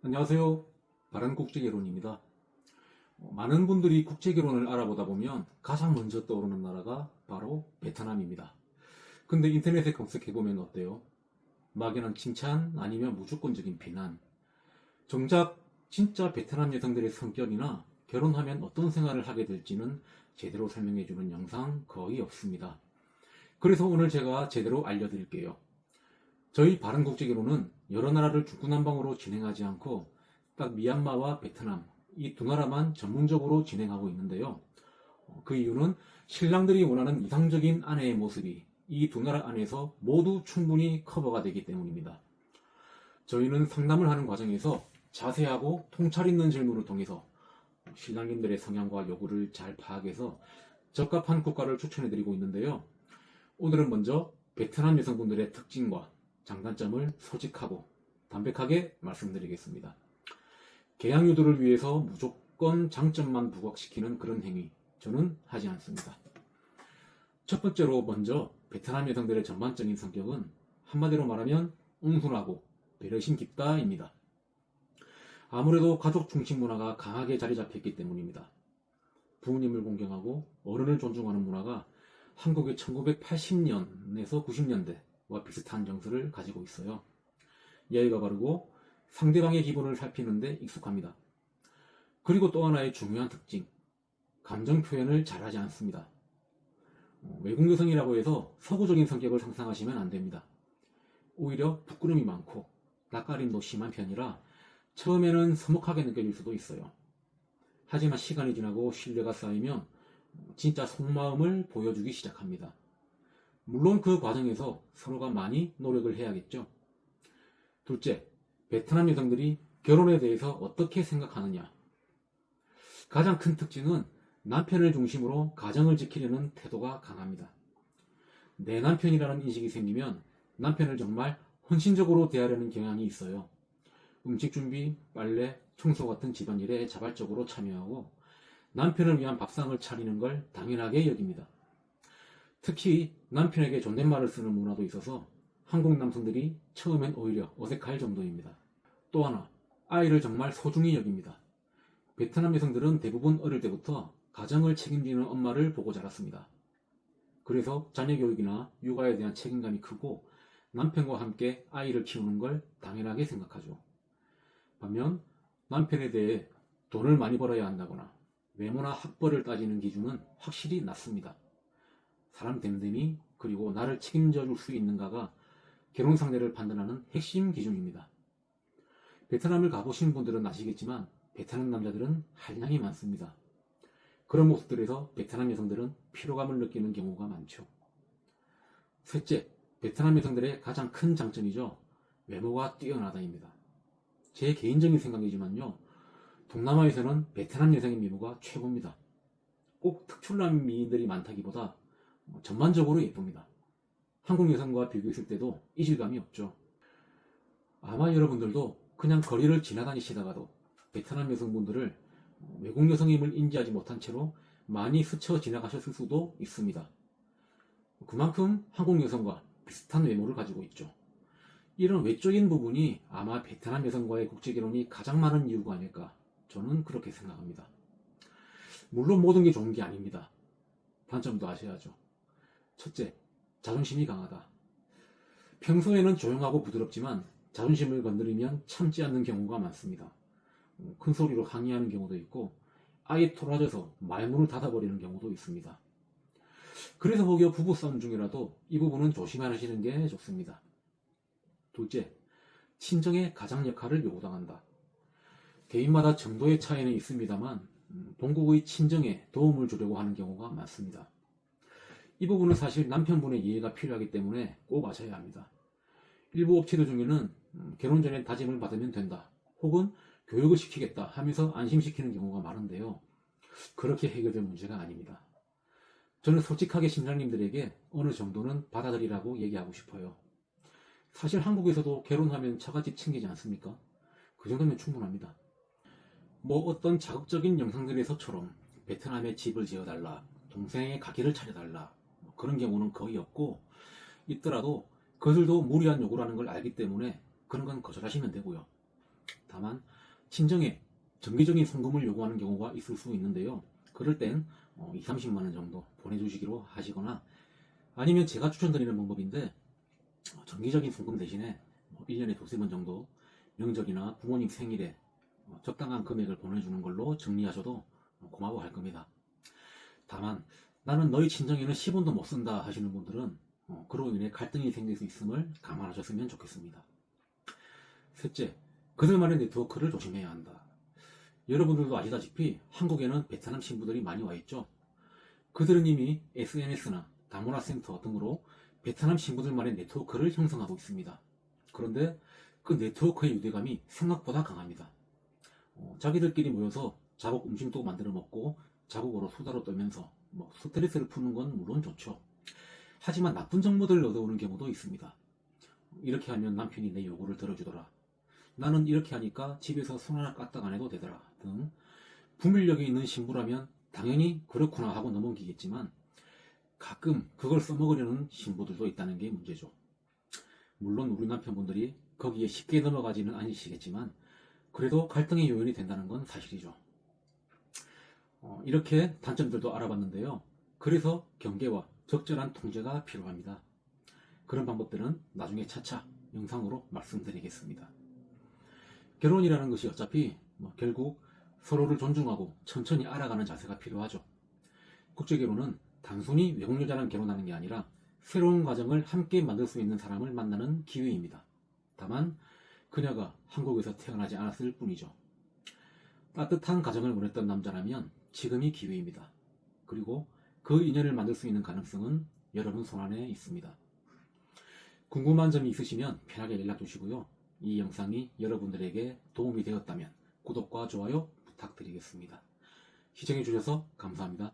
안녕하세요. 바른국제개론입니다. 많은 분들이 국제개론을 알아보다 보면 가장 먼저 떠오르는 나라가 바로 베트남입니다. 근데 인터넷에 검색해보면 어때요? 막연한 칭찬 아니면 무조건적인 비난. 정작 진짜 베트남 여성들의 성격이나 결혼하면 어떤 생활을 하게 될지는 제대로 설명해주는 영상 거의 없습니다. 그래서 오늘 제가 제대로 알려드릴게요. 저희 바른국제개론은 여러 나라를 중구난방으로 진행하지 않고 딱 미얀마와 베트남 이 두 나라만 전문적으로 진행하고 있는데요. 그 이유는 신랑들이 원하는 이상적인 아내의 모습이 이 두 나라 안에서 모두 충분히 커버가 되기 때문입니다. 저희는 상담을 하는 과정에서 자세하고 통찰 있는 질문을 통해서 신랑님들의 성향과 요구를 잘 파악해서 적합한 국가를 추천해드리고 있는데요. 오늘은 먼저 베트남 여성분들의 특징과 장단점을 솔직하고 담백하게 말씀드리겠습니다. 계약 유도를 위해서 무조건 장점만 부각시키는 그런 행위, 저는 하지 않습니다. 첫 번째로 먼저 베트남 여성들의 전반적인 성격은 한마디로 말하면 온순하고 배려심 깊다입니다. 아무래도 가족 중심 문화가 강하게 자리 잡혔기 때문입니다. 부모님을 공경하고 어른을 존중하는 문화가 한국의 1980년에서 90년대와 비슷한 정서를 가지고 있어요. 예의가 바르고 상대방의 기분을 살피는데 익숙합니다. 그리고 또 하나의 중요한 특징, 감정 표현을 잘하지 않습니다. 외국 여성이라고 해서 서구적인 성격을 상상하시면 안 됩니다. 오히려 부끄러움이 많고 낯가림도 심한 편이라 처음에는 서먹하게 느껴질 수도 있어요. 하지만 시간이 지나고 신뢰가 쌓이면 진짜 속마음을 보여주기 시작합니다. 물론 그 과정에서 서로가 많이 노력을 해야겠죠. 둘째, 베트남 여성들이 결혼에 대해서 어떻게 생각하느냐. 가장 큰 특징은 남편을 중심으로 가정을 지키려는 태도가 강합니다. 내 남편이라는 인식이 생기면 남편을 정말 헌신적으로 대하려는 경향이 있어요. 음식 준비, 빨래, 청소 같은 집안일에 자발적으로 참여하고 남편을 위한 밥상을 차리는 걸 당연하게 여깁니다. 특히 남편에게 존댓말을 쓰는 문화도 있어서 한국 남성들이 처음엔 오히려 어색할 정도입니다. 또 하나, 아이를 정말 소중히 여깁니다. 베트남 여성들은 대부분 어릴 때부터 가정을 책임지는 엄마를 보고 자랐습니다. 그래서 자녀 교육이나 육아에 대한 책임감이 크고 남편과 함께 아이를 키우는 걸 당연하게 생각하죠. 반면 남편에 대해 돈을 많이 벌어야 한다거나 외모나 학벌을 따지는 기준은 확실히 낮습니다. 사람 됨됨이 그리고 나를 책임져 줄 수 있는가가 결혼 상대를 판단하는 핵심 기준입니다. 베트남을 가보신 분들은 아시겠지만 베트남 남자들은 한량이 많습니다. 그런 모습들에서 베트남 여성들은 피로감을 느끼는 경우가 많죠. 셋째, 베트남 여성들의 가장 큰 장점이죠. 외모가 뛰어나다입니다. 제 개인적인 생각이지만요. 동남아에서는 베트남 여성의 미모가 최고입니다. 꼭 특출난 미인들이 많다기보다 전반적으로 예쁩니다. 한국 여성과 비교했을 때도 이질감이 없죠. 아마 여러분들도 그냥 거리를 지나다니시다가도 베트남 여성분들을 외국 여성임을 인지하지 못한 채로 많이 스쳐 지나가셨을 수도 있습니다. 그만큼 한국 여성과 비슷한 외모를 가지고 있죠. 이런 외적인 부분이 아마 베트남 여성과의 국제결혼이 가장 많은 이유가 아닐까, 저는 그렇게 생각합니다. 물론 모든 게 좋은 게 아닙니다. 단점도 아셔야죠. 첫째, 자존심이 강하다. 평소에는 조용하고 부드럽지만 자존심을 건드리면 참지 않는 경우가 많습니다. 큰 소리로 항의하는 경우도 있고 아예 토라져서 말문을 닫아버리는 경우도 있습니다. 그래서 혹여 부부싸움 중이라도 이 부분은 조심하시는 게 좋습니다. 둘째, 친정의 가장 역할을 요구당한다. 개인마다 정도의 차이는 있습니다만 본국의 친정에 도움을 주려고 하는 경우가 많습니다. 이 부분은 사실 남편분의 이해가 필요하기 때문에 꼭 아셔야 합니다. 일부 업체들 중에는 결혼 전에 다짐을 받으면 된다, 혹은 교육을 시키겠다 하면서 안심시키는 경우가 많은데요. 그렇게 해결될 문제가 아닙니다. 저는 솔직하게 신랑님들에게 어느 정도는 받아들이라고 얘기하고 싶어요. 사실 한국에서도 결혼하면 처갓집 챙기지 않습니까? 그 정도면 충분합니다. 뭐 어떤 자극적인 영상들에서처럼 베트남에 집을 지어달라, 동생의 가게를 차려달라, 그런 경우는 거의 없고, 있더라도 그들도 무리한 요구라는 걸 알기 때문에 그런 건 거절하시면 되고요. 다만 친정에 정기적인 송금을 요구하는 경우가 있을 수 있는데요. 그럴 땐 2, 30만 원 정도 보내주시기로 하시거나, 아니면 제가 추천드리는 방법인데, 정기적인 송금 대신에 1년에 두세 번 정도 명절이나 부모님 생일에 적당한 금액을 보내주는 걸로 정리하셔도 고마워할 겁니다. 다만 나는 너희 친정에는 10원도 못 쓴다 하시는 분들은 그로 인해 갈등이 생길 수 있음을 감안하셨으면 좋겠습니다. 셋째, 그들만의 네트워크를 조심해야 한다. 여러분들도 아시다시피 한국에는 베트남 신부들이 많이 와 있죠. 그들은 이미 SNS나 다문화 센터 등으로 베트남 신부들만의 네트워크를 형성하고 있습니다. 그런데 그 네트워크의 유대감이 생각보다 강합니다. 자기들끼리 모여서 자국 음식도 만들어 먹고 자국어로 수다로 떨면서 스트레스를 푸는 건 물론 좋죠. 하지만 나쁜 정보들을 얻어오는 경우도 있습니다. 이렇게 하면 남편이 내 요구를 들어주더라. 나는 이렇게 하니까 집에서 손 하나 까딱 안 해도 되더라. 등 분별력이 있는 신부라면 당연히 그렇구나 하고 넘어기겠지만 가끔 그걸 써먹으려는 신부들도 있다는 게 문제죠. 물론 우리 남편분들이 거기에 쉽게 넘어가지는 않으시겠지만 그래도 갈등의 요인이 된다는 건 사실이죠. 이렇게 단점들도 알아봤는데요. 그래서 경계와 적절한 통제가 필요합니다. 그런 방법들은 나중에 차차 영상으로 말씀드리겠습니다. 결혼이라는 것이 어차피 결국 서로를 존중하고 천천히 알아가는 자세가 필요하죠. 국제결혼은 단순히 외국 여자랑 결혼하는 게 아니라 새로운 가정을 함께 만들 수 있는 사람을 만나는 기회입니다. 다만 그녀가 한국에서 태어나지 않았을 뿐이죠. 따뜻한 가정을 원했던 남자라면 지금이 기회입니다. 그리고 그 인연을 만들 수 있는 가능성은 여러분 손안에 있습니다. 궁금한 점이 있으시면 편하게 연락 주시고요. 이 영상이 여러분들에게 도움이 되었다면 구독과 좋아요 부탁드리겠습니다. 시청해 주셔서 감사합니다.